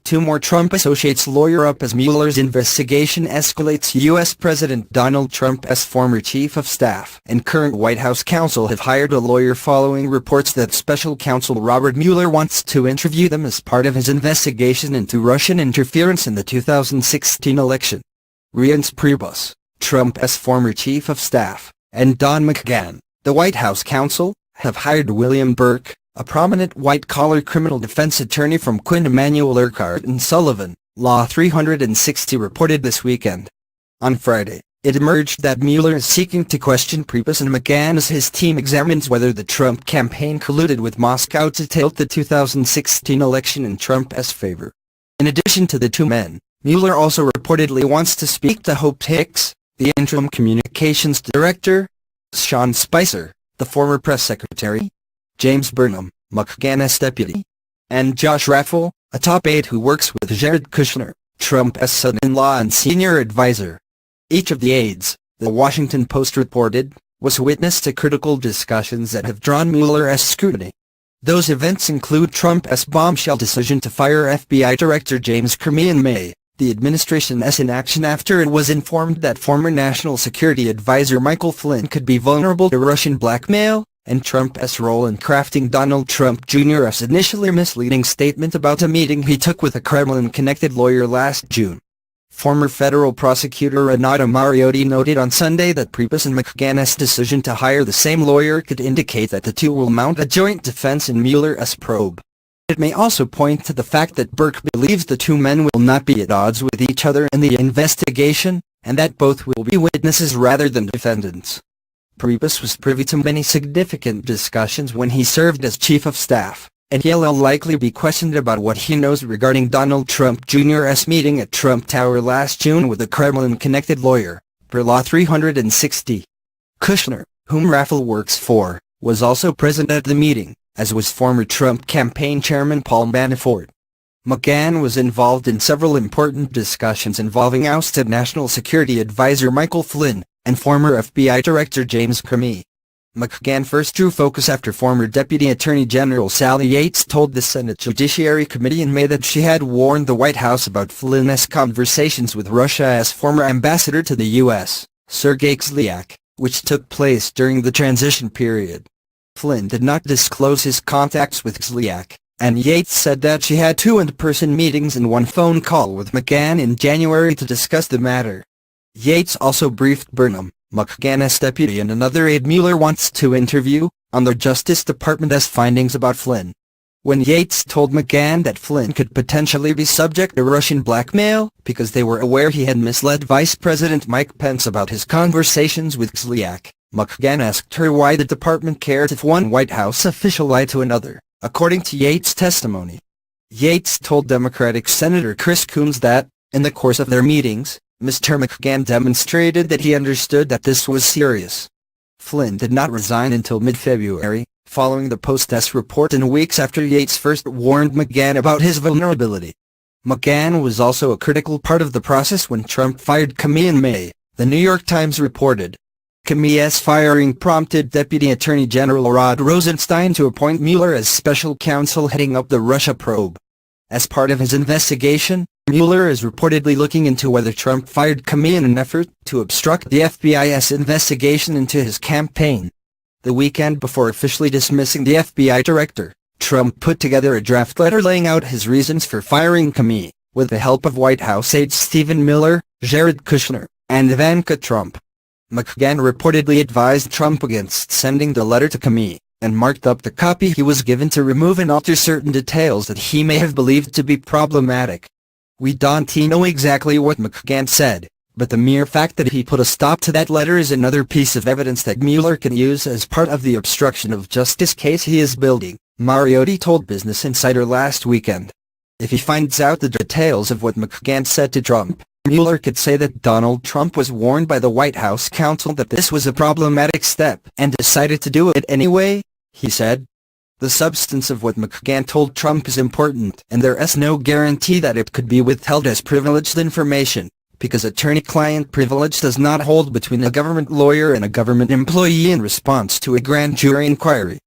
Two more Trump associates lawyer up as Mueller's investigation escalates. U.S. President Donald Trump's former chief of staff and current White House counsel have hired a lawyer following reports that special counsel Robert Mueller wants to interview them as part of his investigation into Russian interference in the 2016 election. Reince Priebus, Trump's former chief of staff, and Don McGahn, the White House counsel, have hired William Burke, a prominent white-collar criminal defense attorney from Quinn Emanuel Urquhart and Sullivan, Law 360 reported this weekend. On Friday, it emerged that Mueller is seeking to question Priebus and McGahn as his team examines whether the Trump campaign colluded with Moscow to tilt the 2016 election in Trump's favor. In addition to the two men, Mueller also reportedly wants to speak to Hope Hicks, the interim communications director, Sean Spicer, the former press secretary, James Burnham, McGahn's deputy, and Josh Raffel, a top aide who works with Jared Kushner, Trump's son-in-law and senior advisor. Each of the aides, The Washington Post reported, was witness to critical discussions that have drawn Mueller's scrutiny. Those events include Trump's bombshell decision to fire FBI Director James Comey in May, the administration's inaction after it was informed that former National Security Advisor Michael Flynn could be vulnerable to Russian blackmail, and Trump's role in crafting Donald Trump Jr.'s initially misleading statement about a meeting he took with a Kremlin-connected lawyer last June. Former federal prosecutor Renato Mariotti noted on Sunday that Priebus and McGahn's decision to hire the same lawyer could indicate that the two will mount a joint defense in Mueller's probe. It may also point to the fact that Burke believes the two men will not be at odds with each other in the investigation, and that both will be witnesses rather than defendants. Priebus was privy to many significant discussions when he served as chief of staff, and he'll likely be questioned about what he knows regarding Donald Trump Jr.'s meeting at Trump Tower last June with a Kremlin-connected lawyer, per Law 360. Kushner, whom Raffel works for, was also present at the meeting, as was former Trump campaign chairman Paul Manafort. McGahn was involved in several important discussions involving ousted National Security Advisor Michael Flynn, and former FBI Director James Comey. McGahn first drew focus after former Deputy Attorney General Sally Yates told the Senate Judiciary Committee in May that she had warned the White House about Flynn's conversations with Russia's former ambassador to the U.S., Sergei Kislyak, which took place during the transition period. Flynn did not disclose his contacts with Kislyak, and Yates said that she had two in-person meetings and one phone call with McGahn in January to discuss the matter. Yates also briefed Burnham, McGahn's deputy and another aide Mueller wants to interview, on the Justice Department's findings about Flynn. When Yates told McGahn that Flynn could potentially be subject to Russian blackmail because they were aware he had misled Vice President Mike Pence about his conversations with Kislyak, McGahn asked her why the department cared if one White House official lied to another, according to Yates' testimony. Yates told Democratic Senator Chris Coons that, in the course of their meetings, Mr. McGahn demonstrated that he understood that this was serious. Flynn did not resign until mid-February, following the Post's report and weeks after Yates first warned McGahn about his vulnerability. McGahn was also a critical part of the process when Trump fired Comey in May, the New York Times reported. Comey's firing prompted Deputy Attorney General Rod Rosenstein to appoint Mueller as special counsel heading up the Russia probe. As part of his investigation, Mueller is reportedly looking into whether Trump fired Comey in an effort to obstruct the FBI's investigation into his campaign. The weekend before officially dismissing the FBI director, Trump put together a draft letter laying out his reasons for firing Comey, with the help of White House aides Stephen Miller, Jared Kushner, and Ivanka Trump. McGahn reportedly advised Trump against sending the letter to Comey, and marked up the copy he was given to remove and alter certain details that he may have believed to be problematic. We don't know exactly what McGahn said, but the mere fact that he put a stop to that letter is another piece of evidence that Mueller can use as part of the obstruction of justice case he is building, Mariotti told Business Insider last weekend. If he finds out the details of what McGahn said to Trump, Mueller could say that Donald Trump was warned by the White House counsel that this was a problematic step and decided to do it anyway, he said. The substance of what McGahn told Trump is important, and there is no guarantee that it could be withheld as privileged information, because attorney-client privilege does not hold between a government lawyer and a government employee in response to a grand jury inquiry.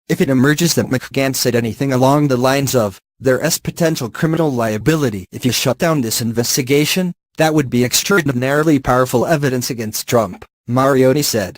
If it emerges that McGahn said anything along the lines of, There's potential criminal liability if you shut down this investigation. That would be extraordinarily powerful evidence against Trump, Marioni said.